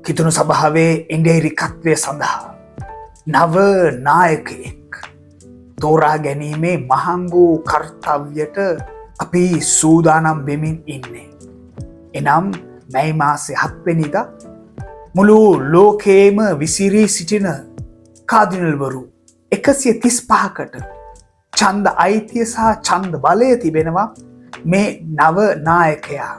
කිතුුණු සභාවේ ඉන්ඩේරිකත්වය සඳහා නව නායකයෙක් තෝරා ගැනීමේ මහංගු කර්තව්‍යයට අපි සූදානම් වෙමින් ඉන්නේ. එනම් මැයි මාසේ 7 වෙනිදා මුළු ලෝකයේම විසිරී සිටින කාදිනල්වරු 135කට ඡන්ද අයිතිය සහ ඡන්ද බලය තිබෙනවා මේ නව නායකයා.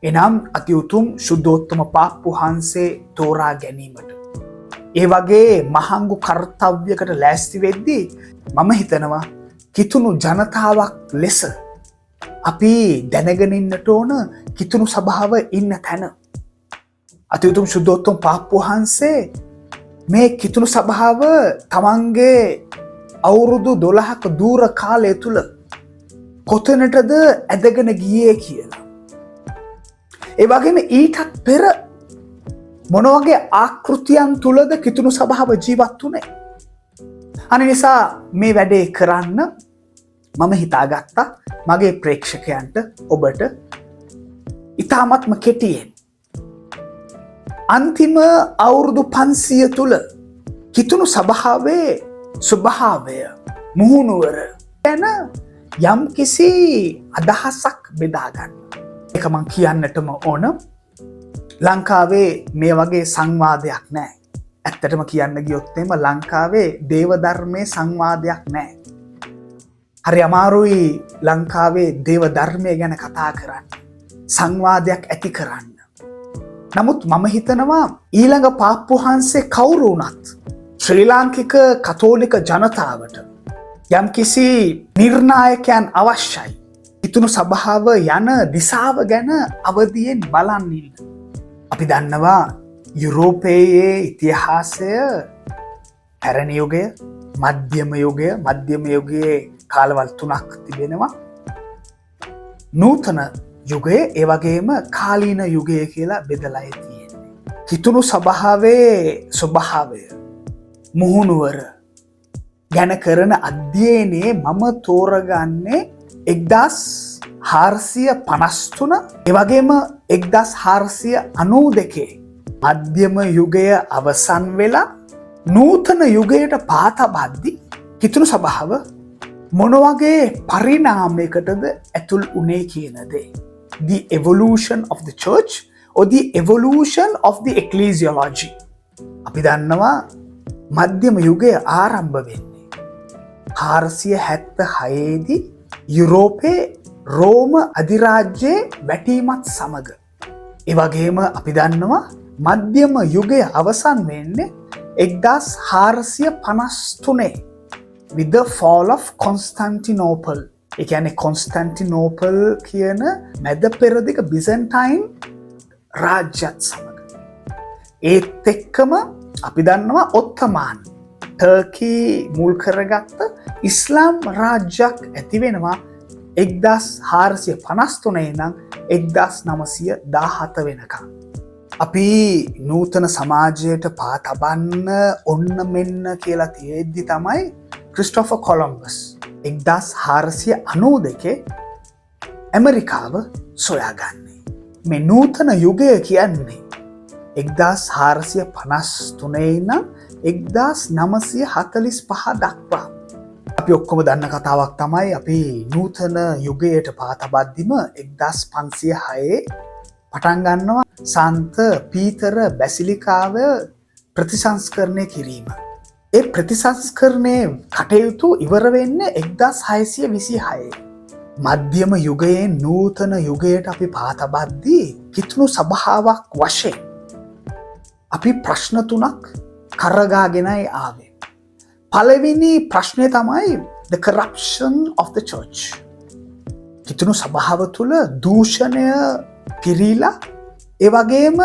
එනම් අති උතුම් ශුද්ධෝත්තම පාප්පු වහන්සේ තෝරා ගැනීමට. ඒ වගේ මහංගු කර්තව්‍යකට ලෑස්ති වෙද්දී මම හිතනවා කිතුුණු ජනතාවක් ලෙස අපි දැනගෙන ඉන්නට ඕන කිතුුණු සභාව ඉන්න තැන. අති උතුම් ශුද්ධෝත්තම පාප්පු වහන්සේ මේ කිතුුණු සභාව තමන්ගේ අවුරුදු 12ක දූර කාලය තුල කොතැනටද ඇදගෙන ගියේ කියලා. ඒ වගේම ඊටත් පෙර මොන වගේ ආකෘතියන් තුලද කිතුුණු සභාව ජීවත් වුණේ? අනිසා මේ වැඩේ කරන්න මම හිතාගත්තා මගේ ප්‍රේක්ෂකයන්ට ඔබට ඉතාමත්ම කෙටියෙන් අන්තිම අවුරුදු 500 තුල කිතුුණු සභාවේ ස්වභාවය මුහුණුවර ගැන යම්කිසි අදහසක් බෙදා ගන්න. ඒක මං කියන්නටම ඕන. ලංකාවේ මේ වගේ සංවාදයක් නැහැ. ඇත්තටම කියන්න ගියොත් එම ලංකාවේ දේව ධර්මයේ සංවාදයක් නැහැ. හරි අමාරුයි ලංකාවේ දේව ධර්මය ගැන කතා කරන්න. සංවාදයක් ඇති කරන්න. නමුත් මම හිතනවා ඊළඟ පාප්පු වහන්සේ කවුරු වුණත් ශ්‍රී ලාංකික කතෝලික ජනතාවට යම්කිසි නිර්ණායකයන් අවශ්‍යයි. කිතුුණු සභාව යන දිසාව ගැන අවදියෙන් බලන්න ඉන්න. අපි දන්නවා යුරෝපයේ ඉතිහාසය පැරණි යුගය, මධ්‍යම යුගය, මධ්‍යම යුගයේ කාලවල් 3ක් තිබෙනවා. නූතන යුගය, ඒ වගේම කාලීන යුගය කියලා බෙදලා තියෙන්නේ. කිතුුණු සභාවේ ස්වභාවය මුහුණුවර ගැන කරන අධ්‍යයනයේ මම තෝරගන්නේ 1453 එවගේම 1492 මධ්‍යම යුගය අවසන් වෙලා නූතන යුගයට පා තබද්දී කිතුුණු සභාව මොන වගේ පරිණාමයකටද ඇතුල් වුණේ කියන දේ. The evolution of the church or the evolution of the ecclesiology. අපි දන්නවා මධ්‍යම යුගය ආරම්භ වෙන්නේ 476 දී යුරෝපයේ රෝම අධිරාජ්‍යයේ වැටීමත් සමග. ඒ වගේම අපි දන්නවා මධ්‍යම යුගය අවසන් වෙන්නේ 1453 with the fall of Constantinople. ඒ කියන්නේ කොන්ස්ටැන්ටිනෝපල් කියන මැද පෙරදිග බිසන්ටයින් රාජ්‍යත් සමග. ඒත් එක්කම අපි දන්නවා ඔත්තමාන් ටර්කී මුල් කරගත්ත ඉස්ලාම් රාජ්‍යයක් ඇති වෙනවා 1453 ඉඳන් 1917 වෙනකම්. අපි නූතන සමාජයට පා තබන්න ඔන්න මෙන්න කියලා තියෙද්දි තමයි ක්‍රිස්ටෝෆර් කොලම්බස් 1492 ඇමරිකාව සොයාගන්නේ. මේ නූතන යුගය කියන්නේ 1453 ඉඳන් 1945 දක්වා. අපි ඔක්කොම දන්න කතාවක් තමයි අපි නූතන යුගයට පා තබද්දිම 1506 පටන් ගන්නවා සන්ත පීතර බැසිලිකාව ප්‍රතිසංස්කරණය කිරීම. ඒ ප්‍රතිසංස්කරණය කටයුතු ඉවර වෙන්නේ 1626. මධ්‍යම යුගයෙන් නූතන යුගයට අපි පා තබද්දී කිතුුණු සභාවක් වශයෙන් අපි ප්‍රශ්න 3ක් කරගාගෙනයි ආවේ. පළවෙනි ප්‍රශ්නය තමයි the corruption of the church. කිතුුණු සභාව තුළ දූෂණය පිරීලා ඒ වගේම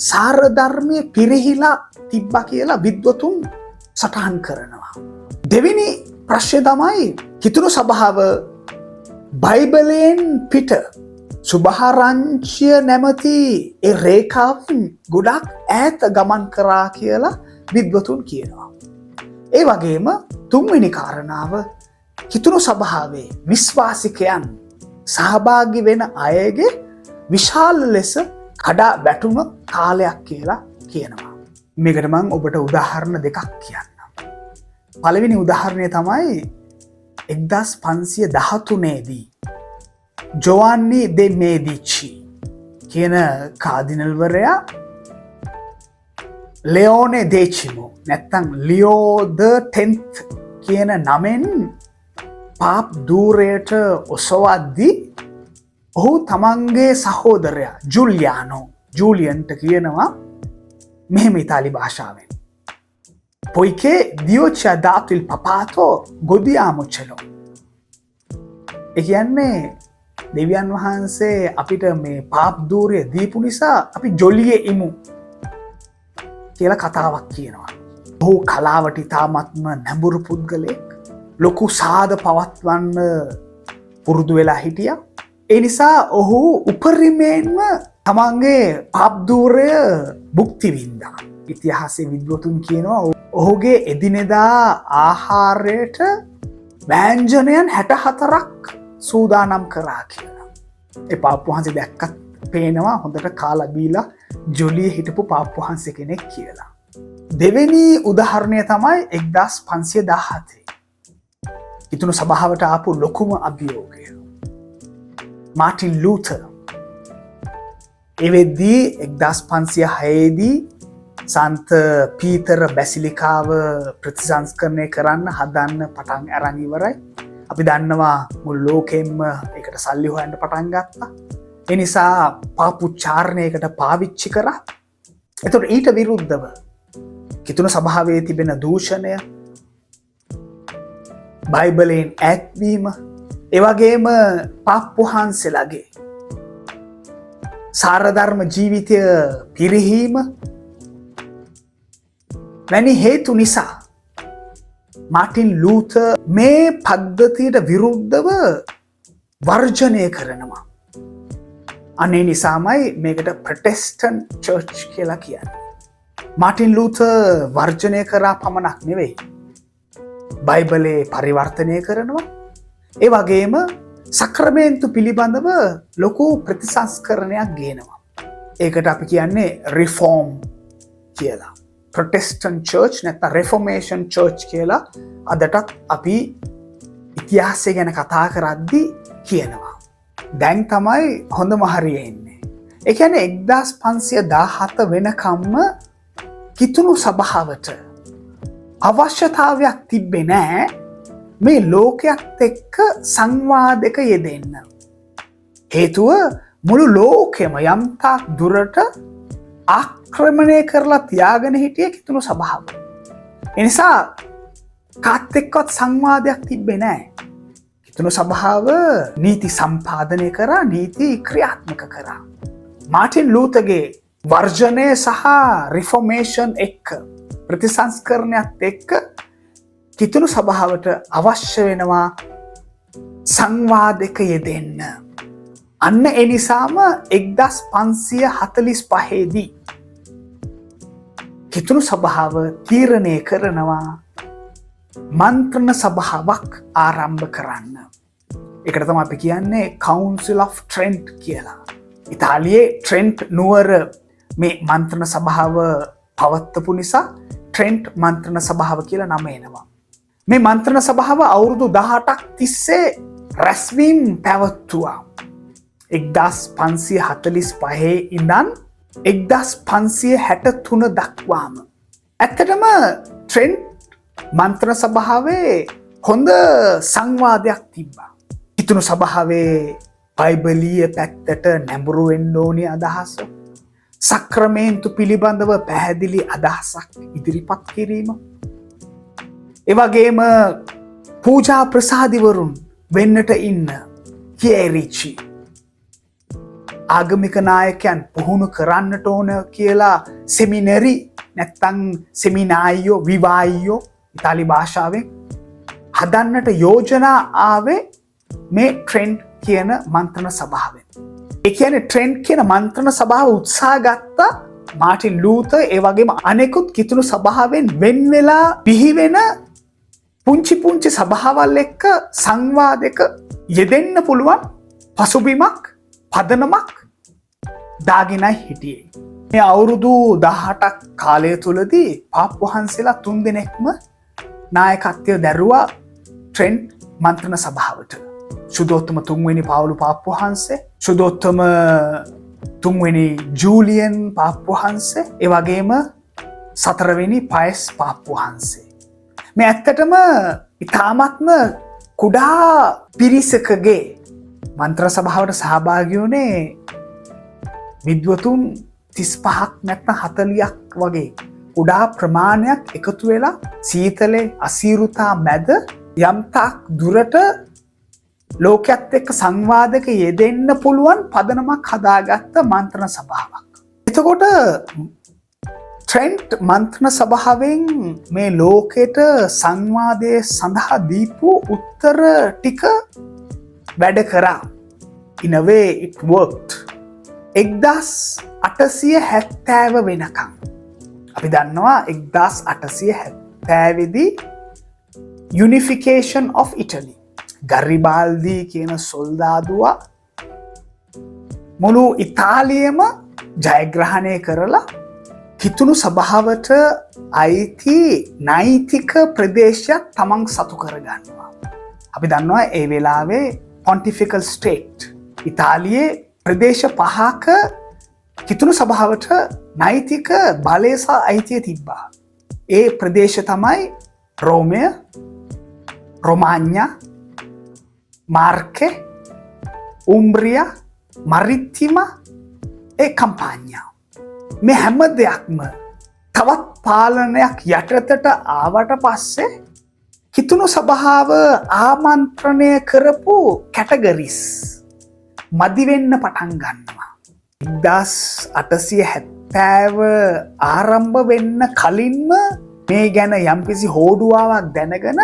සාර ධර්මය පිරිහිලා තිබ්බා කියලා විද්වතුන් සටහන් කරනවා. දෙවෙනි ප්‍රශ්නය තමයි කිතුුණු සභාව බයිබලයෙන් පිට සුභාරංචිය නැමති ඒ රේඛාවෙන් ගොඩක් ඈත ගමන් කරා කියලා විද්වතුන් කියනවා. ඒ වගේම තුන්වෙනි කාරණාව කිතුුණු සභාවේ විශ්වාසිකයන් සහභාගී වෙන අයගේ විශාල ලෙස කඩා වැටුණු කාලයක් කියලා කියනවා. මේකට මං ඔබට උදාහරණ දෙකක් කියන්නම්. පළවෙනි උදාහරණය තමයි 1513 ජොවන්නි දෙ මේදිචි කියන කාදිනල්වරයා ලෙෝනේ දේචිමෝ නැත්තං ලියෝ ද 10th කියන නමෙන් පාප් දූරයට ඔසවද්දි ඔහු තමන්ගේ සහෝදරයා ජුලියන්ට කියනවා මෙහෙම ඉතාලි භාෂාවෙන් පොයිකේ දියෝචා දාතුල් පපාතෝ ගොදියාමුච්චලෝ. එකන්නේ දෙවියන් වහන්සේ අපිට මේ පාප් දූරය දීපු නිසා අපි ජොලිය ඉමු කියලා කතාවක් කියනවා. ඔහු කලාවට ඉතාමත්ම නැඹුරු පුද්ගලයෙක්, ලොකු සාද පවත්වන්න පුරුදු වෙලා හිටිය. ඒ නිසා ඔහු උපරිමයෙන්ම තමන්ගේ පාප්දූරය බුක්තිවින්දා. ඉතිහාසය විද්වතුන් කියනවා ඔහුගේ එදිනෙදා ආහාරයට වෑංජනයන් 64ක් සූදානම් කරා කියලා. ඒ පාප් වහන්සේ දැක්කත් පේනවා හොඳට කාලා බීලා ජොලිය හිටපු පාප් වහන්සේ කෙනෙක් කියලා. දෙවෙනි උදාහරණය තමයි 1517 ඉතුණු සභාවට ආපු ලොකුම අභියෝගය මාටින් ලූතර්. එවෙද්දී 1506 සන්ත පීතර බැසිලිකාව ප්‍රතිසංස්කරණය කරන්න හදන්න පටන් අරන් ඉවරයි. අපි දන්නවා මුළු ලෝකෙම්ම ඒකට සල්ලි හොයන්න පටන් ගත්තා. ඒ නිසා පාපුච්චාරණයකට පාවිච්චි කරා. එතකොට ඊට විරුද්ධව කිතුණු සභාවේ තිබෙන දූෂණය, බයිබලයෙන් ඈත්වීම, එවැගේම පාප් වහන්සේලාගේ සාරධර්ම ජීවිතය පිරිහීම වැනි හේතු නිසා මාටින් ලූතර් මේ පද්ධතියට විරුද්ධව වර්ජනය කරනවා. අනේ නිසාමයි මේකට ප්‍රොටෙස්ටන්ට් චර්ච් කියලා කියන්නේ. මාටින් ලූතර් වර්ජනය කරා පමණක් නෙවෙයි, බයිබලේ පරිවර්තනය කරනවා. ඒ වගේම සක්‍රමේන්තු පිළිබඳව ලොකු ප්‍රතිසංස්කරණයක් ගේනවා. ඒකට අපි කියන්නේ රිෆෝම් කියලා. ප්‍රොටෙස්ටන්ට් චර්ච් නැත්නම් රිෆෝමේෂන් චර්ච් කියලා අදටත් අපි ඉතිහාසය ගැන කතා කරද්දී කියනවා. දැන් තමයි හොඳම හරිය එන්නේ. ඒ කියන්නේ 1517 වෙනකම්ම කිතුණු සභාවට අවශ්‍යතාවයක් තිබ්බේ නැහැ මේ ලෝකයක් එක්ක සංවාදයක යෙදෙන්න. හේතුව මුළු ලෝකෙම යම්තාක් දුරට ආක්‍රමණය කරලා තියාගෙන හිටිය කිතුණු සභාව. එනිසා කාත් එක්කවත් සංවාදයක් තිබ්බේ නැහැ. කිතුණු සභාව නීති සම්පාදනය කරා, නීති ක්‍රියාත්මක කරා. මාටින් ලූතරගේ වර්ජනය සහ රිෆෝමේෂන් එක්ක ප්‍රතිසංස්කරණයත් එක්ක කිතුණු සභාවට අවශ්‍ය වෙනවා සංවාදයක යෙදෙන්න. අන්න එනිසාම 1545 කිතුණු සභාව තීරණය කරනවා මන්ත්‍රණ සභාවක් ආරම්භ කරන්න. ඒකට තමයි අපි කියන්නේ Council of Trent කියලා. ඉතාලියේ ට්‍රෙන්ට් නුවර මේ මන්ත්‍රණ සභාව පවත්වපු නිසා ට්‍රෙන්ට් මන්ත්‍රණ සභාව කියලා නම එනවා. මේ මන්ත්‍රණ සභාව අවුරුදු 18ක් තිස්සේ රැස්වීම් පැවැත්තුවා. 1545 ඉඳන් 1563 දක්වාම. ඇත්තටම ට්‍රෙන්ට් මන්ත්‍රණ සභාවේ හොඳ සංවාදයක් තිබ්බා. කිතුණු සභාවේ බයිබලීය පැත්තට නැඹුරු වෙන්න ඕනේ අදහස, සක්‍රමේන්තු පිළිබඳව පැහැදිලි අදහසක් ඉදිරිපත් කිරීම, එවැගේම පූජා ප්‍රසාදිවරුන් වෙන්නට ඉන්න කියරිචි ආගමික නායකයන් පුහුණු කරන්නට ඕන කියලා සෙමිනරි නැත්තං සෙමිනායියෝ විවායියෝ ඉතාලි භාෂාවෙන් හදන්නට යෝජනා ආවේ මේ ට්‍රෙන්ට් කියන මන්ත්‍රණ සභාවෙන්. ඒ කියන්නේ ට්‍රෙන්ට් කියන මන්ත්‍රණ සභාව උත්සාහ ගත්තා මාටින් ලූතර් ඒ වගේම අනෙකුත් කිතුණු සභාවෙන් වෙන් වෙලා බිහිවෙන පුංචි පුංචි සභාවල් එක්ක සංවාදයක යෙදෙන්න පුළුවන් පසුබිමක්, පදනමක් දාගෙනයි හිටියේ. මේ අවුරුදු 18ක් කාලය තුලදී පාප් වහන්සේලා 3 දෙනෙක්ම නායකත්වය දැරුවා ට්‍රෙන්ට් මන්ත්‍රණ සභාවට. සුදෝත්තම 3 වෙනි පාවුලු පාප් වහන්සේ, සුදෝත්තම 3 වෙනි ජූලියන් පාප් වහන්සේ, ඒ වගේම 4 වෙනි පයස් පාප් වහන්සේ. මේ ඇත්තටම ඉතාමත්ම කුඩා පිරිසකගේ මන්ත්‍ර සභාවට සහභාගී වුණේ විද්වතුන් 35ක් නැත්නම් 40ක් වගේ කුඩා ප්‍රමාණයක් එකතු වෙලා සීතලේ අසීරුතා මැද යම්තාක් දුරට ලෝකයේත් එක්ක සංවාදක යෙදෙන්න පුළුවන් පදනමක් හදාගත්ත මන්ත්‍රණ සභාවක්. එතකොට ට්‍රෙන්ට් මන්ත්‍රණ සභාවෙන් මේ ලෝකෙට සංවාදයේ සඳහා දීපු උත්තර ටික වැඩ කරා. In a way it worked. 1870 වෙනකම් අපි දන්නවා 1870 දී Unification of Italy. ගරිබාල්දී කියන සොල්දාදුවා මුළු ඉතාලියම ජයග්‍රහණය කරලා හිතුණු සභාවට අයිති නෛතික ප්‍රදේශයක් තමන් සතු කරගන්නවා. අපි දන්නවා ඒ වෙලාවේ Pontifical State ඉතාලියේ ප්‍රදේශ 5ක හිතුණු සභාවට නෛතික බලය සහ අයිතිය තිබ්බා. ඒ ප්‍රදේශ තමයි රෝමය, රොමාඤ්ඤා, මාර්කේ, උම්බ්‍රියා, මරිත්තිමා, ඒ කම්පාඤ්ඤා. මේ හැම දෙයක්ම තවත් පාලනයක් යටතට ආවට පස්සේ හිතුණු සභාව ආමන්ත්‍රණය කරපු කැටගරිස් මදි වෙන්න පටන් ගන්නවා. 1870 ආරම්භ වෙන්න කලින්ම මේ ගැන යම්කිසි හෝඩුවාවක් දැනගෙන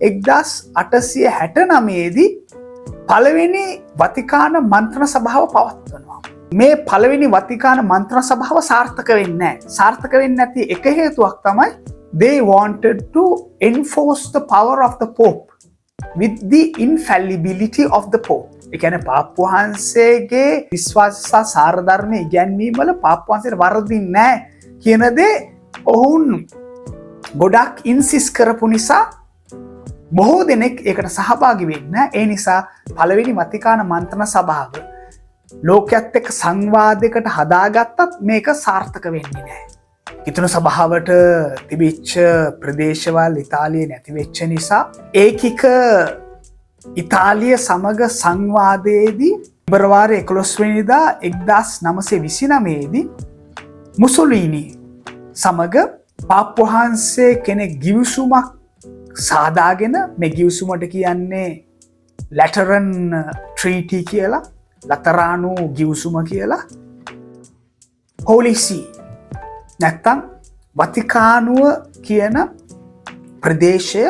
1869 දී පළවෙනි වතිකාන මන්ත්‍රණ සභාව පවත්වනවා. මේ පළවෙනි වතිකාන මන්ත්‍රණ සභාව සාර්ථක වෙන්නේ නැහැ. සාර්ථක වෙන්නේ නැති එක හේතුවක් තමයි they wanted to enforce the power of the Pope with the infallibility of the Pope. ඒ කියන්නේ පාප් වහන්සේගේ විශ්වාස සහ සාර ධර්ම ඉගැන්වීම වල පාප් වහන්සේට වරදින්නේ නැහැ කියන දේ ඔවුන් ගොඩක් ඉන්සිස් කරපු නිසා බොහෝ දෙනෙක් ඒකට සහභාගී වෙන්න. ඒ නිසා පළවෙනි වතිකාන මන්ත්‍රණ සභාව ලෝකයේත් එක්ක සංවාදයකට හදාගත්තත් මේක සාර්ථක වෙන්නේ නැහැ. හිතුණු සභාවට තිබිච්ච ප්‍රදේශවල ඉතාලියේ නැති වෙච්ච නිසා ඒකික ඉතාලිය සමග සංවාදයේදී පෙබරවාරි 11 වෙනිදා 1929 දී මුසොලීනි සමග පාප් වහන්සේ කෙනෙක් ගිවිසුමක් සාදාගෙන මේ ගිවිසුමට කියන්නේ ලැටරන් ට්‍රීටි කියලා, ලතරානු ගිවිසුම කියලා, හෝලි සී නැත්තම් වතිකානුව කියන ප්‍රදේශය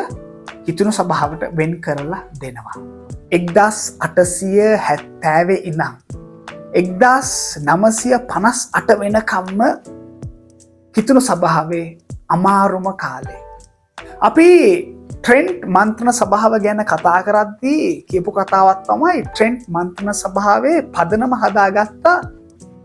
හිතුණු සභාවට වෙන් කරලා දෙනවා. 1870 ඉඳන් 1958 වෙනකම්ම හිතුණු සභාවේ අමාරුම කාලේ. අපි ට්‍රෙන්ට් මන්ත්‍රණ සභාව ගැන කතා කරද්දී කියපු කතාවක් තමයි ට්‍රෙන්ට් මන්ත්‍රණ සභාවේ පදනම හදාගත්තා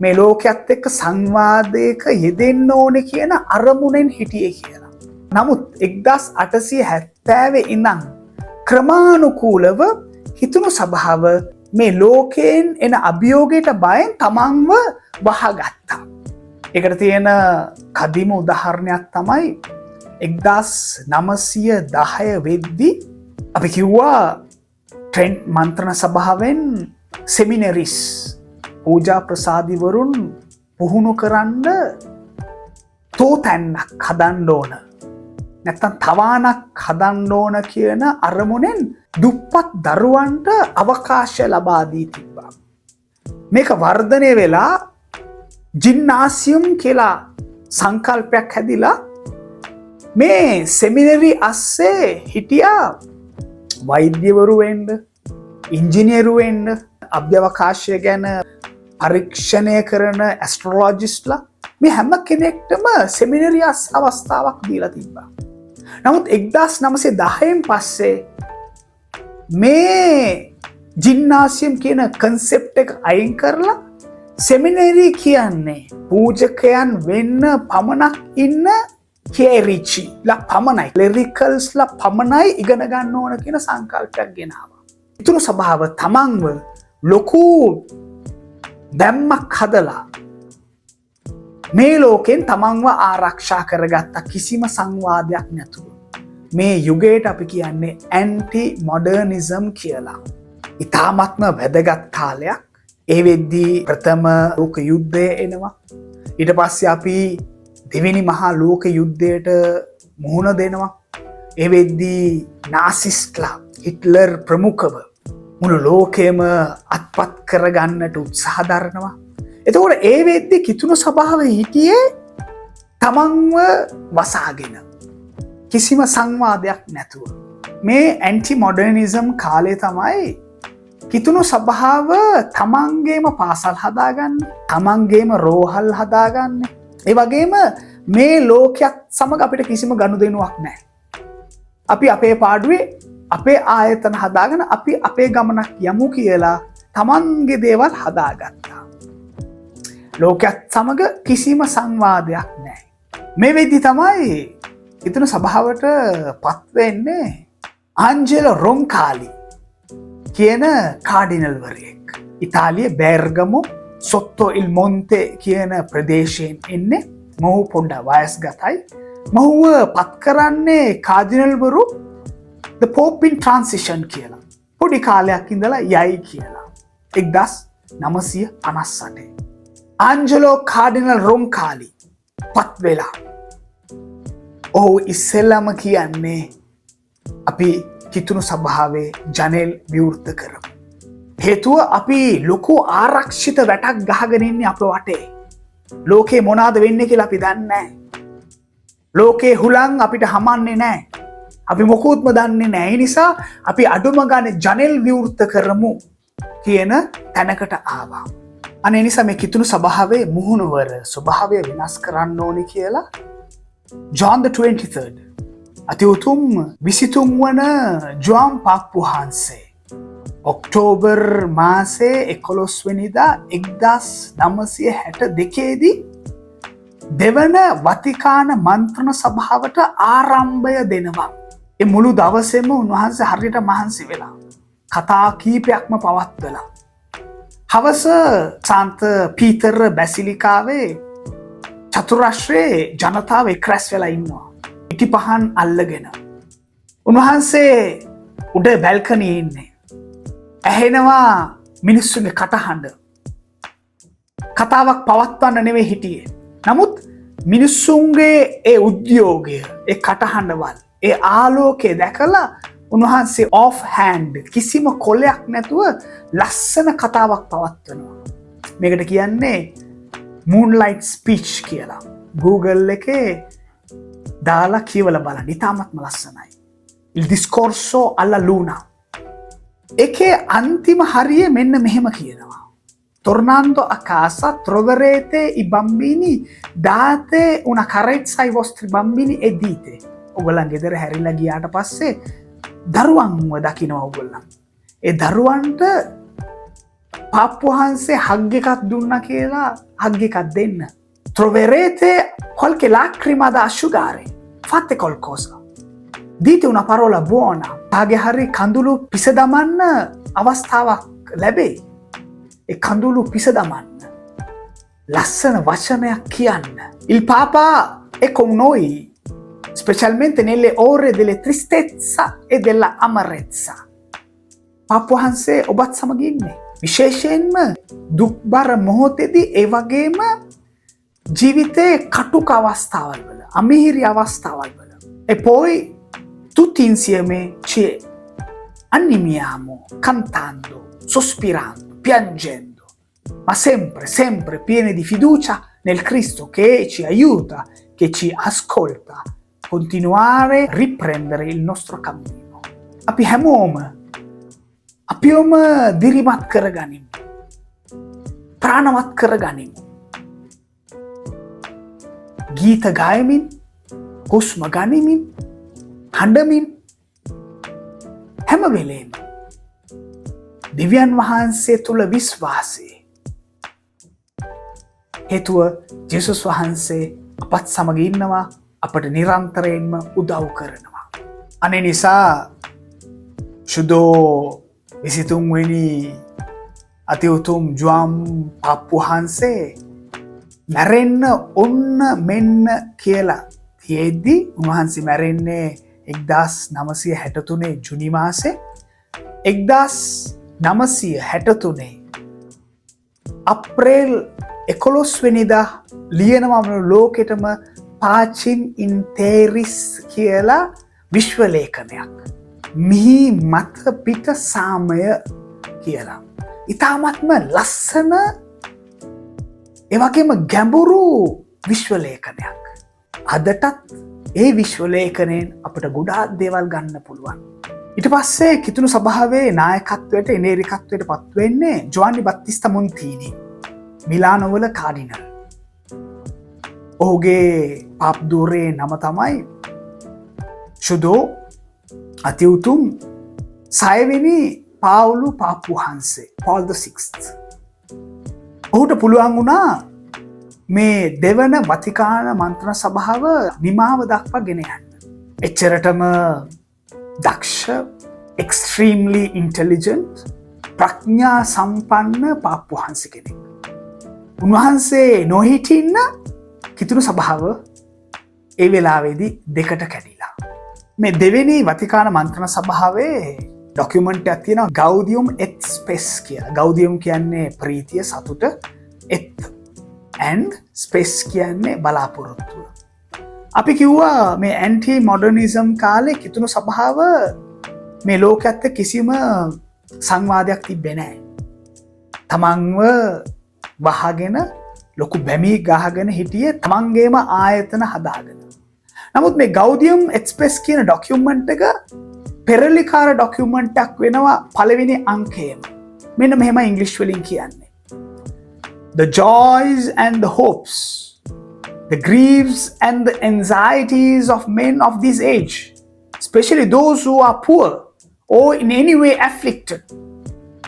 මේ ලෝකයේත් එක්ක සංවාදයක යෙදෙන්න ඕනේ කියන අරමුණෙන් හිටියේ කියලා. නමුත් 1870 ඉඳන් ක්‍රමානුකූලව හිතුණු සභාව මේ ලෝකයෙන් එන අභියෝගයට බයෙන් තමන්ව වහගත්තා. ඒකට තියෙන කදිම උදාහරණයක් තමයි 1910 වෙද්දී අපි කිව්වා ට්‍රෙන්ට් මන්ත්‍රණ සභාවෙන් සෙමිනරිස් පූජා ප්‍රසාදිවරුන් පුහුණු කරන්න තෝතැන්නක් හදන්න ඕන. නැත්තම් තවානක් හදන්න ඕන කියන අරමුණෙන් දුප්පත් දරුවන්ට අවකාශය ලබා දී තිබ්බා. මේක වර්ධනය වෙලා ජිම්නාසියම් කියලා සංකල්පයක් හැදිලා මේ සෙමිනරි අස්සේ හිටියා වෛද්‍යවරු වෙන්න, ඉංජිනේරු වෙන්න, අභ්‍යවකාශය ගැන පරීක්ෂණය කරන ඇස්ට්‍රොලොජිස්ට්ලා මේ හැම කෙනෙක්ටම සෙමිනරි අවස්ථාවක් දීලා තිබ්බා. නමුත් 1910න් පස්සේ මේ ජිම්නාසියම් කියන කන්සෙප්ට් එක අයින් කරලා සෙමිනරි කියන්නේ පූජකයන් වෙන්න පමණක් ඉන්න කේරිචිලා පමණයි, ක්ලෙරිකල්ස්ලා පමණයි ඉගෙන ගන්න ඕන කියන සංකල්පයක් ගෙනාවා. ඉතුරු සභාව තමන්ව ලොකු දැම්මක් හදලා මේ ලෝකෙන් තමන්ව ආරක්ෂා කරගත්ත කිසිම සංවාදයක් නැතුව. මේ යුගයට අපි කියන්නේ ඇන්ටි මොඩර්නිසම් කියලා. ඉතාමත්ම වැදගත් කාලයක්. ඒ වෙද්දී ප්‍රථම ලෝක යුද්ධය එනවා. ඊට පස්සේ අපි දෙවෙනි මහා ලෝක යුද්ධයට මුහුණ දෙනවා. ඒ වෙද්දී නාසිස්ට්ලා හිට්ලර් ප්‍රමුඛව මුළු ලෝකෙම අත්පත් කරගන්නට උත්සාහ දරනවා. එතකොට ඒ වෙද්දී කිතුණු සභාව හිටියේ තමන්ව වසාගෙන කිසිම සංවාදයක් නැතුව. මේ ඇන්ටි මොඩර්නිසම් කාලේ තමයි කිතුණු සභාව තමන්ගේම පාසල් හදාගන්න, තමන්ගේම රෝහල් හදාගන්න. ඒ වගේම මේ ලෝකයක් සමග අපිට කිසිම ගනුදෙනුවක් නැහැ. අපි අපේ පාඩුවේ අපේ ආයතන හදාගෙන අපි අපේ ගමනක් යමු කියලා තමන්ගේ දේවල් හදාගත්තා. ලෝකයක් සමග කිසිම සංවාදයක් නැහැ. මේ වෙද්දි තමයි කිතුණු සභාවට පත්වෙන්නේ ආන්ජෙලෝ රොන්කාලි කියන කාඩිනල්වරයෙක්. ඉතාලිය බෑර්ගමු සොත්තෝ ඉල් මොන්තේ කියන ප්‍රදේශයෙන් එන්නේ. මොහු පොඩ්ඩ වයස්ගතයි. මොහුව පත් කරන්නේ කාඩිනල්වරු The Pope in Transition කියලා. පොඩි කාලයක් ඉඳලා යයි කියලා. 1958. ආන්ජෙලෝ කාඩිනල් රොන්කාලි පත් වෙලා. ඔහු ඉස්සෙල්ලම කියන්නේ අපි කිතුණු සභාවේ ජනෙල් විවෘත කරමු. හේතුව අපි ලොකු ආරක්ෂිත වැටක් ගහගෙන ඉන්නේ අපේ වටේ. ලෝකේ මොනවාද වෙන්නේ කියලා අපි දන්නේ නැහැ. ලෝකේ හුලං අපිට හමන්නේ නැහැ. අපි මොකුත්ම දන්නේ නැහැ. ඒ නිසා අපි අඩුම ගානේ ජනෙල් විවෘත කරමු කියන තැනකට ආවා. අනේ නිසා මේ කිතුණු සභාවේ මුහුණුවර ස්වභාවය වෙනස් කරන්න ඕනි කියලා John the 23rd අති උතුම් 23 වන ජොන් පාප්පු වහන්සේ ඔක්තෝබර් මාසේ 11 වෙනිදා 1962 දී දෙවන වතිකාන මන්ත්‍රණ සභාවට ආරම්භය දෙනවා. ඒ මුළු දවසේම උන්වහන්සේ හරියට මහන්සි වෙලා කතා කීපයක්ම පවත්වලා හවස සාන්ත පීතර් බැසිලිකාවේ චතුරශ්‍රයේ ජනතාව එක්රැස් වෙලා ඉන්නවා. ඉටි පහන් අල්ලගෙන. උන්වහන්සේ උඩ බැල්කනී ඉන්නේ. ඇහෙනවා මිනිස්සුගේ කටහඬ. කතාවක් පවත්වන්න නෙවෙයි හිටියේ. නමුත් මිනිස්සුන්ගේ ඒ උද්‍යෝගය, ඒ කටහඬවල්, ඒ ආලෝකය දැකලා උන්වහන්සේ off hand කිසිම කොලයක් නැතුව ලස්සන කතාවක් පවත්වනවා. මේකට කියන්නේ moonlight speech කියලා. Google එකේ දාලා කියවලා බලන්න. ඉතාමත්ම ලස්සනයි. Il discorso alla luna. එකේ අන්තිම හරිය මෙන්න මෙහෙම කියනවා. Tornando a casa troverete i bambini, date una carezza ai vostri bambini e dite. ඔයගොල්ලන් ගෙදර හැරිලා ගියාට පස්සේ දරුවන්ව දකිනවා ඔයගොල්ලන්. ඒ දරුවන්ට පාප්පු වහන්සේ හග් එකක් දුන්නා කියලා හග් එකක් දෙන්න. Troverete qualche lacrima da asciugare. Fate qualcosa. Dite una parola buona. තාගේ හරි කඳුළු පිස දමන්න අවස්ථාවක් ලැබෙයි. ඒ කඳුළු පිස දමන්න. ලස්සන වචනයක් කියන්න. Il Papa è con noi, specialmente nelle ore delle tristezza e della amarezza. පාප්පු වහන්සේ ඔබත් සමග ඉන්නේ. විශේෂයෙන්ම දුක්බර මොහොතේදී ඒ වගේම ජීවිතයේ කටුක අවස්ථාවල් වල, අමිහිරි අවස්ථාවල් වල. E poi tutti insieme ci animiamo cantando, sospirando, piangendo, ma sempre, sempre pieni di fiducia nel Cristo che ci aiuta, che ci ascolta, continuare a riprendere il nostro cammino. අපි හැමෝම අපිවම දිරිමත් කරගනිමු. ප්‍රාණවත් කරගනිමු. ගීත ගායමින්, හුස්ම ගනිමින්, හඬමින් හැම වෙලේම දෙවියන් වහන්සේ තුල විශ්වාසය හේතුව ජේසුස් වහන්සේ අපත් සමග ඉන්නවා, අපට නිරන්තරයෙන්ම උදව් කරනවා. අනේ නිසා සුදෝ 23 වෙනි අති උතුම් ජුවම් පාප්පු වහන්සේ මැරෙන්න ඔන්න මෙන්න කියලා තියෙද්දි උන්වහන්සේ මැරෙන්නේ 1963 ජුනි මාසේ. 1963 අප්‍රේල් 11 වෙනිදා ලියනවා ලෝකෙටම පාචින් ඉන් තේරිස් කියලා විශ්ව ලේඛනයක්. මිහි මත පිට සාමය කියලා. ඉතාමත්ම ලස්සන එවගේම ගැඹුරු විශ්ව ලේඛනයක්. අදටත් ඒ විශ්ව ලේඛනයෙන් අපට ගොඩාක් දේවල් ගන්න පුළුවන්. ඊට පස්සේ කිතුණු සභාවේ නායකත්වයට එනේරිකත්වයට පත්වෙන්නේ ජොවන්නි බත්තිස්තා මොන්තීනි, මිලානෝවල කාඩිනල්. ඔහුගේ පාප්දූරේ නම තමයි සුදෝ අති උතුම් 6 වෙනි පාවුලු පාප්පු වහන්සේ, Paul the 6th. ඔහුට පුළුවන් වුණා මේ දෙවන වතිකාන මන්ත්‍රණ සභාව නිමාව දක්වා ගෙන යන්න. එච්චරටම දක්ෂ, extremely intelligent, ප්‍රඥා සම්පන්න පාප්පු වහන්සේ කෙනෙක්. උන්වහන්සේ නොහිටින්න කිතුණු සභාව ඒ වෙලාවේදී දෙකට කැඩිලා. මේ දෙවෙනි වතිකාන මන්ත්‍රණ සභාවේ ඩොකියුමන්ට් එකක් තියෙනවා ගෞදියම් එත් ස්පේස් කියලා. ගෞදියම් කියන්නේ ප්‍රීතිය, සතුට, එත් and ස්පේස් කියන්නේ බලාපොරොත්තුව. අපි කිව්වා මේ ඇන්ටි මොඩර්නිසම් කාලේ කිතුණු සභාව මේ ලෝකයේත් කිසිම සංවාදයක් තිබ්බේ නැහැ. තමන්ව වහගෙන ලොකු බැමී ගහගෙන හිටියේ තමන්ගේම ආයතන හදාගෙන. නමුත් මේ ගෞදියම් එක්ස්ප්‍රෙස් කියන ඩොකියුමන්ට් එක පෙරලිකාර ඩොකියුමන්ට් එකක් වෙනවා පළවෙනි අංකයේම. මෙන්න මෙහෙම ඉංග්‍රීසි වලින් කියන්නේ. The joys and the hopes, the griefs and the anxieties of men of this age, especially those who are poor or in any way afflicted.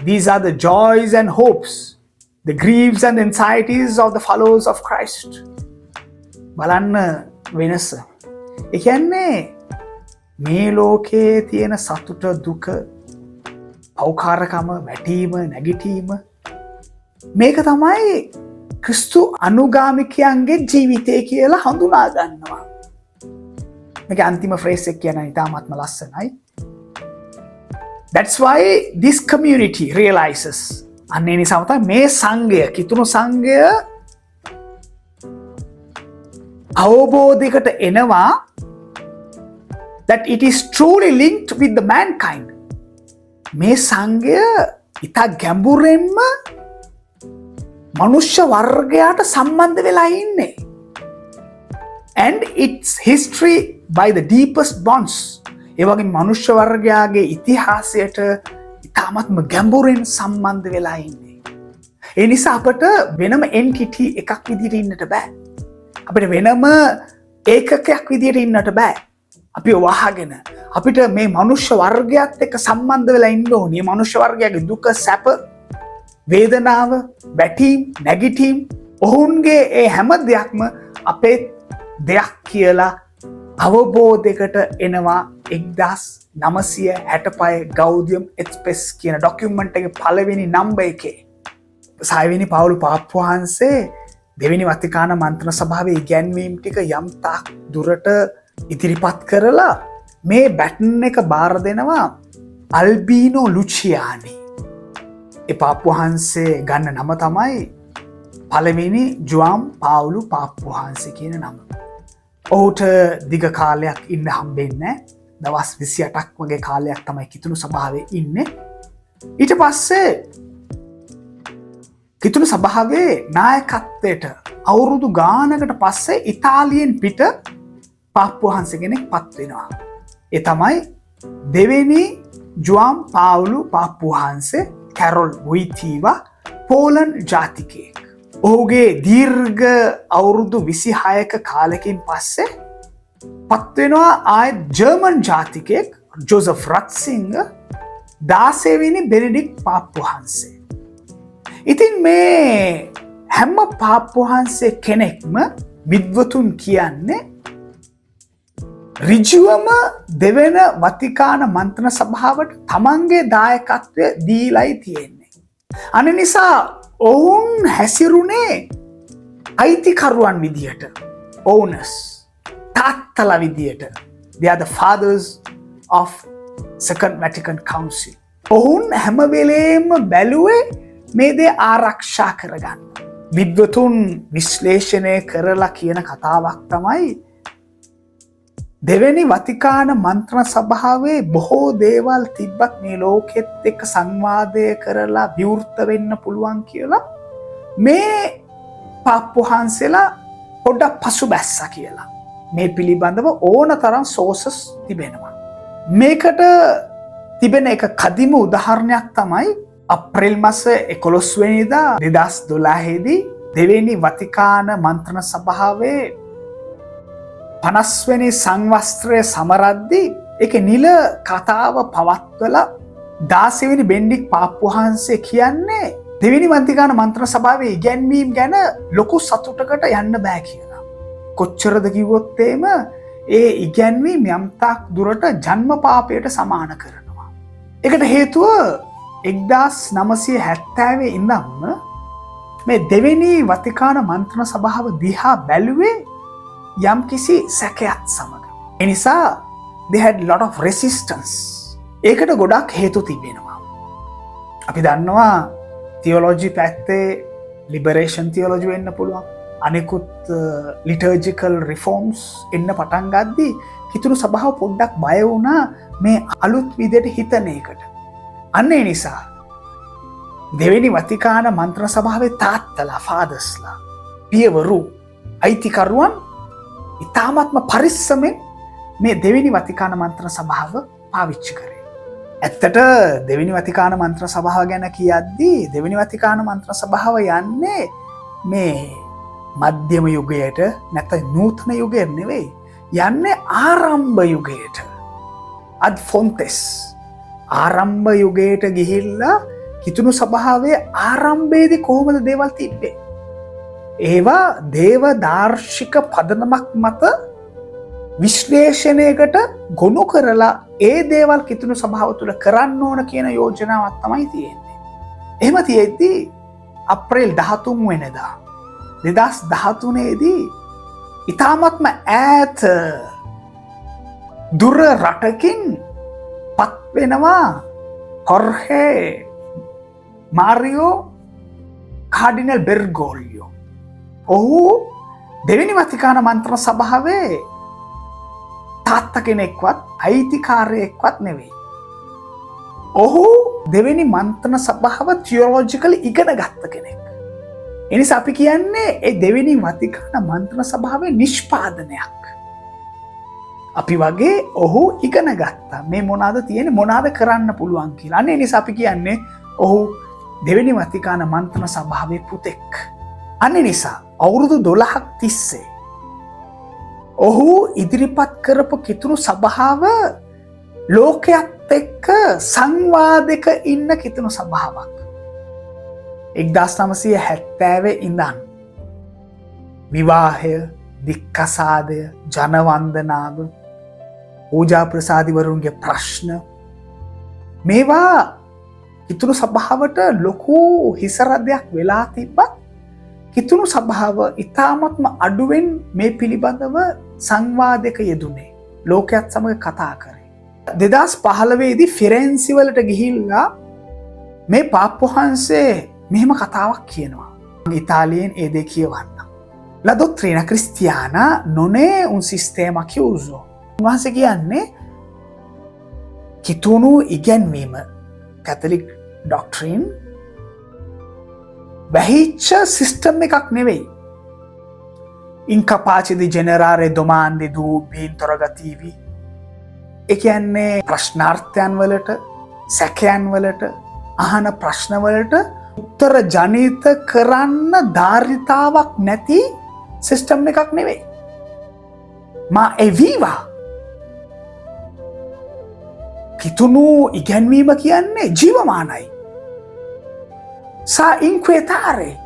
These are the joys and hopes, the griefs and anxieties of the followers of Christ. බලන්න වෙනස. ඒ කියන්නේ මේ ලෝකයේ තියෙන සතුට, දුක, පෞකාරකම, වැටීම, නැගිටීම, මේක තමයි ක්‍රිස්තු අනුගාමිකයන්ගේ ජීවිතය කියලා හඳුනා ගන්නවා. මේක අන්තිම ෆ්‍රේස් එක කියන ඉතාමත්ම ලස්සනයි. That's why this community realizes. අන්නේ නිසා තමයි මේ සංඝය, කිතුණු සංඝය අවබෝධයකට එනවා that it is truly linked with the mankind. මේ සංඝය ඉතා ගැඹුරෙන්ම මනුෂ්‍ය වර්ගයාට සම්බන්ධ වෙලා ඉන්නේ. And its history by the deepest bonds. ඒ වගේ මනුෂ්‍ය වර්ගයාගේ ඉතිහාසයට ඉතාමත්ම ගැඹුරෙන් සම්බන්ධ වෙලා ඉන්නේ. ඒ නිසා අපට වෙනම එන්ටිටි එකක් විදිහට ඉන්නට බෑ. අපිට වෙනම ඒකකයක් විදිහට ඉන්නට බෑ. අපි වහගෙන අපිට මේ මනුෂ්‍ය වර්ගයත් එක්ක සම්බන්ධ වෙලා ඉන්න ඕනේ. මේ මනුෂ්‍ය වර්ගයාගේ දුක, සැප, වේදනාව, වැටීම්, නැගිටීම්, ඔවුන්ගේ ඒ හැම දෙයක්ම අපේ දෙයක් කියලා අවබෝධයකට එනවා 1965 ගෞදියම් එක්ස්ප්‍රෙස් කියන ඩොකියුමන්ට් එකේ පළවෙනි නම්බර් එකේ. 6 වෙනි පාවුල් පාප්පු වහන්සේ දෙවෙනි වතිකාන මන්ත්‍රණ සභාවේ ඉගැන්වීම් ටික යම් තාක් දුරට ඉදිරිපත් කරලා මේ බැටන් එක බාර දෙනවා අල්බීනෝ ලුචියානි. ඒ පාප්පු වහන්සේ ගන්න නම තමයි පළවෙනි ජුවම් පාවුලු පාප්පු වහන්සේ කියන නම. ඔහුට දිග කාලයක් ඉන්න හම්බෙන්නේ නැහැ. දවස් 28ක් වගේ කාලයක් තමයි කිතුණු සභාවේ ඉන්නේ. ඊට පස්සේ කිතුණු සභාවේ නායකත්වයට අවුරුදු ගානකට පස්සේ ඉතාලියෙන් පිට පාප්පු වහන්සේ කෙනෙක් පත් වෙනවා. ඒ තමයි දෙවෙනි ජුවම් පාවුලු පාප්පු වහන්සේ කැරොල් වොයිටීවා, පෝලන් ජාතිකයෙක්. ඔහුගේ දීර්ඝ අවුරුදු 26ක කාලෙකින් පස්සේ පත්වෙනවා ආයත් ජර්මන් ජාතිකයෙක් ජෝසප් රත්සිංග, 16 වෙනි බෙනඩික්ට් පාප්පු වහන්සේ. ඉතින් මේ හැම පාප්පුවහන්සේ කෙනෙක්ම විද්වතුන් කියන්නේ ඍජුවම දෙවන වතිකාන මන්ත්‍රණ සභාවට තමන්ගේ දායකත්වය දීලයි තියෙන්නේ. අන නිසා ඔවුන් හැසිරුණේ අයිතිකරුවන් විදියට, owners, තාත්තල විදියට. They are the fathers of Second Vatican Council. ඔවුන් හැමවෙලේම බැලුවේ මේ දේ ආරක්ෂා කරගන්න. විද්වතුන් විශ්ලේෂණය කරලා කියන කතාවක් තමයි දෙවැනි වතිකාන මන්ත්‍රණ සභාවේ බොහෝ දේවල් තිබ්බත් මේ ලෝකෙත් එක්ක සංවාදය කරලා විවෘත වෙන්න පුළුවන් කියලා මේ පාප්පුවහන්සේලා පොඩ්ඩක් පසු බැස්සා කියලා. මේ පිළිබඳව ඕන තරම් සෝසස් තිබෙනවා. මේකට තිබෙන එක කදිම උදාහරණයක් තමයි අප්‍රේල් මාස 11 වෙනිදා 2012 දී දෙවෙනි වතිකාන මන්ත්‍රණ සභාවේ 50 වෙනි සංවස්ත්‍රය සමරද්දී ඒකේ නිල කතාව පවත්වලා 16 වෙනි බෙන්ඩික් පාප්පුවහන්සේ කියන්නේ දෙවෙනි වතිකාන මන්ත්‍රණ සභාවේ ඉගැන්වීම් ගැන ලොකු සතුටකට යන්න බෑ කියලා. කොච්චරද කිව්වොත් එහෙම ඒ ඉගැන්වීම් යම්තාක් දුරට ජන්ම පාපයට සමාන කරනවා. ඒකට හේතුව 1970 ඉඳන්ම මේ දෙවෙනි වතිකාන මන්ත්‍රණ සභාව දිහා බැලුවේ යම් කිසි සැකයක් සමග. එනිසා they had lot of resistance. ඒකට ගොඩක් හේතු තිබෙනවා. අපි දන්නවා theology පැත්තේ liberation theology වෙන්න පුළුවන්. අනෙකුත් liturgical reforms එන්න පටන් ගද්දී කිතුණු සභාව පොඩ්ඩක් බය වුණා මේ අලුත් විදිහට හිතන එකට. අන්න ඒ නිසා දෙවෙනි වතිකාන මන්ත්‍රණ සභාවේ තාත්තලා, ෆාදර්ස්ලා, පියවරු, අයිතිකරුවන් ඉතාමත්ම පරිස්සමෙන් මේ දෙවෙනි වතිකාන මන්ත්‍රණ සභාව පාවිච්චි කරේ. ඇත්තට දෙවෙනි වතිකාන මන්ත්‍රණ සභාව ගැන කියද්දී දෙවෙනි වතිකාන මන්ත්‍රණ සභාව යන්නේ මේ මධ්‍යම යුගයට නැත්නම් නූතන යුගයට නෙවෙයි. යන්නේ ආරම්භ යුගයට. අද් ෆොන්තෙස් ආරම්භ යුගයට ගිහිල්ලා කිතුණු සභාවේ ආරම්භයේදී කොහොමද දේවල් තිබ්බේ? ඒවා දේව දාර්ශික පදනමක් මත විශ්ලේෂණයකට ගොනු කරලා ඒ දේවල් කිතුණු සභාව තුළ කරන්න ඕන කියන යෝජනාවක් තමයි තියෙන්නේ. එහෙම තියෙද්දී අප්‍රේල් 13 වෙනිදා 2013 දී ඉතාමත්ම ඈත දුර රටකින් පත් වෙනවා හොර්හේ මාරියෝ කාඩිනල් බෙර්ගෝලියෝ. ඔහු දෙවෙනි වතිකාන මන්ත්‍රණ සභාවේ තාත්ත කෙනෙක්වත් අයිතිකාරයෙක්වත් නෙවෙයි. ඔහු දෙවෙනි මන්ත්‍රණ සභාව තියොලොජිකලි ඉගෙන ගත්ත කෙනෙක්. එනිසා අපි කියන්නේ ඒ දෙවෙනි වතිකාන මන්ත්‍රණ සභාවේ නිෂ්පාදනයක්. අපි වගේ ඔහු ඉගෙන ගත්තා මේ මොනවාද තියෙන්නේ, මොනවාද කරන්න පුළුවන් කියලා. අන්න ඒ නිසා අපි කියන්නේ ඔහු දෙවෙනි වතිකාන මන්ත්‍රණ සභාවේ පුතෙක්. අන්න ඒ නිසා අවුරුදු 12ක් තිස්සේ ඔහු ඉදිරිපත් කරපු කිතුණු සභාව ලෝකයේත් එක්ක සංවාදයක ඉන්න කිතුණු සභාවක්. 1970 ඉඳන් විවාහය, දික්කසාදය, ජනවන්දනාව, පූජා ප්‍රසාදිවරුන්ගේ ප්‍රශ්න මේවා කිතුණු සභාවට ලොකු හිසරදයක් වෙලා තිබ්බත් කිතුණු සභාව ඉතාමත්ම අඩුවෙන් මේ පිළිබඳව සංවාදයක යෙදුනේ. ලෝකයේත් සමග කතා කරේ. 2015 දී ෆිරෙන්සි වලට ගිහිල්ලා මේ පාප්පුවහන්සේ මෙහෙම කතාවක් කියනවා. ඉතාලියෙන් ඒ දේ කියවන්න. La dottrina cristiana non è un sistema chiuso. උන්වහන්සේ කියන්නේ කිතුණු ඉගැන්වීම Catholic doctrine වැහිච්ච සිස්ටම් එකක් නෙවෙයි. incapace di generare domande, dubbi, interrogativi. ඒ කියන්නේ ප්‍රශ්නාර්ථයන් වලට, සැකයන් වලට, අහන ප්‍රශ්න වලට උත්තර ජනිත කරන්න ධාරිතාවක් නැති සිස්ටම් එකක් නෙවෙයි. මා එවීවා කිතුණු ඉගැන්වීම කියන්නේ ජීවමානයි. Sa inquietare.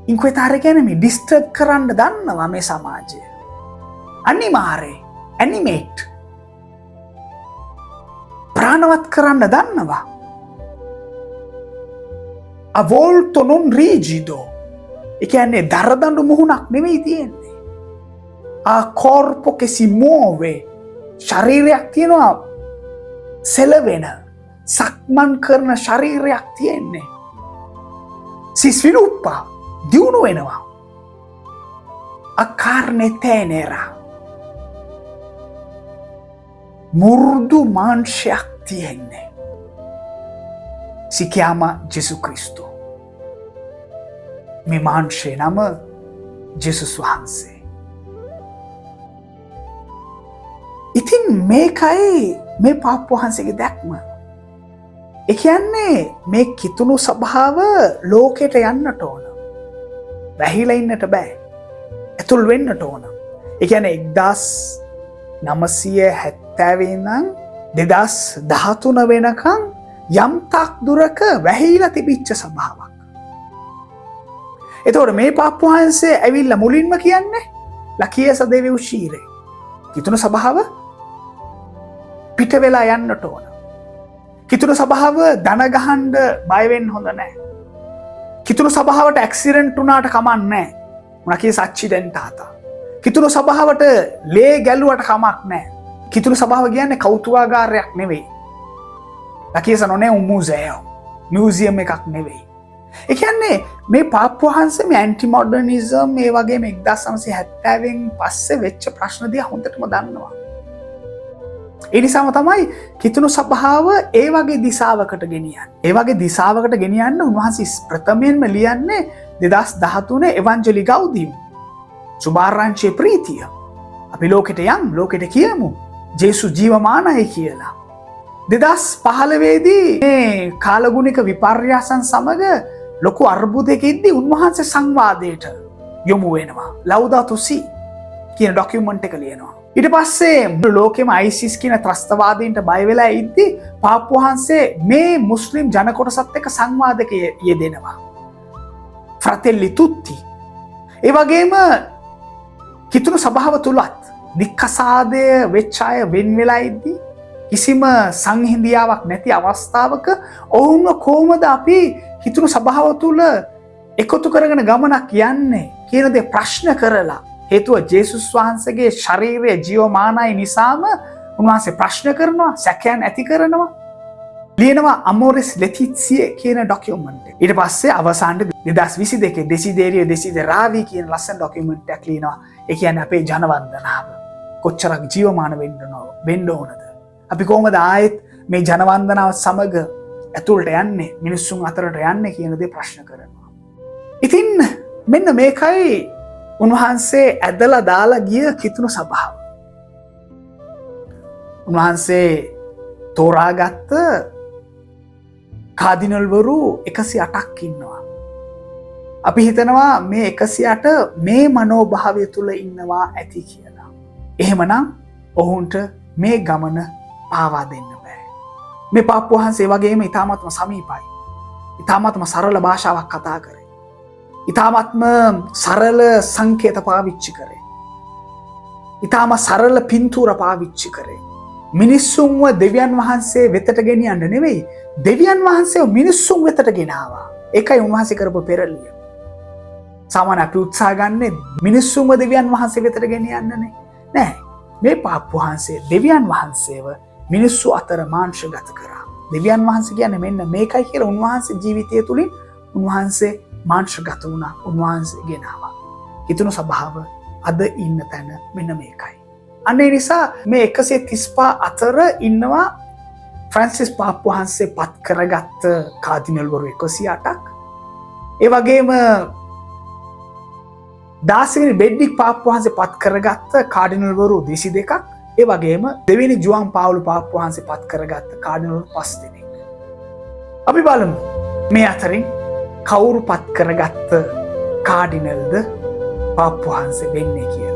ඉන්ක්වෙතාර ගැන මේ ඩිස්ටර්බ් කරන්න දන්නවා මේ සමාජය. අනිමාරේ ඇනිමේට් ප්‍රාණවත් කරන්න දන්නවා. අවෝල්ටෝ නොන් රීජිදෝ. ඒ කියන්නේ දරදඬු මුහුණක් නෙවෙයි තියෙන්නේ. corpo che si muove. ශරීරයක් තියෙනවා සෙලවෙන සක්මන් කරන ශරීරයක් තියෙන්නේ. si sviluppa දියුණු වෙනවා. a carne tenera. මුරුදු මාංශයක් තියෙන්නේ. si chiama Gesù Cristo. මේ මාංශේ නම ජෙසුස් වහන්සේ. ඉතින් මේකයි මේ පාප්පු වහන්සේගේ දැක්ම. ඒ කියන්නේ මේ කිතුණු ස්වභාව ලෝකෙට යන්නට ඕන. වැහිලා ඉන්නට බෑ. ඇතුල් වෙන්නට ඕන. ඒ කියන්නේ 1970 ඉඳන් 2013 වෙනකන් යම් තාක් දුරක වැහිලා තිබිච්ච ස්වභාවයක්. එතකොට මේ පාප්පු වහන්සේ ඇවිල්ලා මුලින්ම කියන්නේ ලකියස දෙවි උෂීරේ. කිතුණු ස්වභාව පිට වෙලා යන්නට ඕන. කිතුණු ස්වභාව දන ගහන්න බය වෙන්න හොඳ නැහැ. කිතුණු ස්වභාවට ඇක්සිඩන්ට් වුණාට කමක් නැහැ. මොනවා කිය සච්චිඩන්ට් ආතා. කිතුණු ස්වභාවට ලේ ගැලුවට කමක් නැහැ. කිතුණු ස්වභාව කියන්නේ කෞතුකාගාරයක් නෙවෙයි. ලකියස නොනේ මුසෙයෝ. මියුසියම් එකක් නෙවෙයි. ඒ කියන්නේ මේ පාප්පු වහන්සේ මේ ඇන්ටි මොඩර්නිසම් මේ වගේ මේ 1970න් පස්සේ වෙච්ච ප්‍රශ්න දිහා හොඳටම දන්නවා. ඒ නිසාම තමයි කිතුණු ස්වභාව ඒ වගේ දිශාවකට ගෙනියන්නේ. ඒ වගේ දිශාවකට ගෙනියන්න උන්වහන්සේ ප්‍රථමයෙන්ම ලියන්නේ 2013 එවන්ජලි ගෞදියම්. සුභාරංචේ ප්‍රීතිය. අපි ලෝකෙට යම් ලෝකෙට කියමු ජේසු ජීවමානයි කියලා. 2015 දී මේ කාලගුණික විපර්යාසන් සමග ලොකු අර්බුදයකින්දී උන්වහන්සේ සංවාදයට යොමු වෙනවා. ලෞදාතු සි කියන ඩොකියුමන්ට් එක ලියනවා. ඊට පස්සේ ලෝකෙම ISIS කියන ත්‍රස්තවාදීන්ට බය වෙලා ඉද්දී පාප්පු වහන්සේ මේ මුස්ලිම් ජන කොටසත් එක්ක සංවාදයක යෙදෙනවා. ෆ්‍රතෙල්ලි තුත්ති. ඒ වගේම කිතුණු ස්වභාව තුලත් නික්කසාදය වෙච්ච අය වෙන් වෙලා ඉද්දී කිසිම සංහිඳියාවක් නැති අවස්ථාවක ඔවුන්ව කොහොමද අපි කිතුණු ස්වභාව තුල එකතු කරගෙන ගමනක් යන්නේ කියන දේ ප්‍රශ්න කරලා හේතුව ජේසුස් වහන්සේගේ ශරීරය ජීවමානයි නිසාම උන්වහන්සේ ප්‍රශ්න කරනවා සැකයන් ඇති කරනවා ලියනවා අමෝරිස් ලෙටිත්සිය කියන ඩොකියුමන්ට් එක. ඊට පස්සේ අවසානයේ 2022 දෙසිදේරිය දෙසිදරාවි කියන ලස්සන ඩොකියුමන්ට් එකක් ලියනවා. ඒ කියන්නේ අපේ ජනවන්දනාව කොච්චරක් ජීවමාන වෙන්න ඕනද? අපි කොහොමද ආයෙත් මේ ජනවන්දනාව සමග ඇතුළට යන්නේ මිනිස්සුන් අතරට යන්නේ කියන දේ ප්‍රශ්න කරනවා. ඉතින් මෙන්න මේකයි උන්වහන්සේ ඇදලා දාලා ගිය කිතුණු ස්වභාව. උන්වහන්සේ තෝරාගත්ත කාදිනල්වරු 108ක් ඉන්නවා. අපි හිතනවා මේ 108 මේ මනෝභාවය තුල ඉන්නවා ඇති කියලා. එහෙමනම් ඔවුන්ට මේ ගමන පාවා දෙන්න බෑ. මේ පාප්පු වහන්සේ වගේම ඊ타මත්ම සමීපයි. ඊ타මත්ම සරල භාෂාවක් කතා කරේ. ඊ타මත්ම සරල සංකේත පාවිච්චි කරේ. ඊ타ම සරල පින්තූර පාවිච්චි කරේ. මිනිස්සුන්ව දෙවියන් වහන්සේ වෙතට ගෙනියන්න නෙවෙයි දෙවියන් වහන්සේව මිනිස්සුන් වෙතට ගෙනාවා. ඒකයි උන්වහන්සේ කරපු පෙරලිය. සාමාන්‍ය අපි උත්සාහ ගන්නේ මිනිස්සුන්ව දෙවියන් වහන්සේ වෙතට ගෙනියන්නනේ. නෑ. මේ පාප්පු වහන්සේ දෙවියන් වහන්සේව මිනිස්සු අතර මාංශගත කරා. දෙවියන් වහන්සේ කියන්නේ මෙන්න මේකයි කියලා උන්වහන්සේ ජීවිතය තුලින් උන්වහන්සේ මාංශගත වුණා. උන්වහන්සේ ගෙනාවා. කිතුණු ස්වභාව අද ඉන්න තැන මෙන්න මේකයි. අන්න ඒ නිසා මේ 135 අතර ඉන්නවා ෆ්‍රැන්සිස් පාප්පු වහන්සේ පත් කරගත්ත කාදිනල්වරු 108ක්. ඒ වගේම 16 වෙනි බෙඩ්ඩික් පාප්පු වහන්සේ පත් කරගත්ත කාඩිනල්වරු 22ක්. ඒ වගේම දෙවෙනි ජුවන් පාවුලු පාප්පු වහන්සේ පත් කරගත්ත කාඩිනල්වරු 5 දෙනෙක්. අපි බලමු මේ අතරින් කවුරු පත් කරගත්ත කාඩිනල්ද පාප්පු වහන්සේ වෙන්නේ කියලා.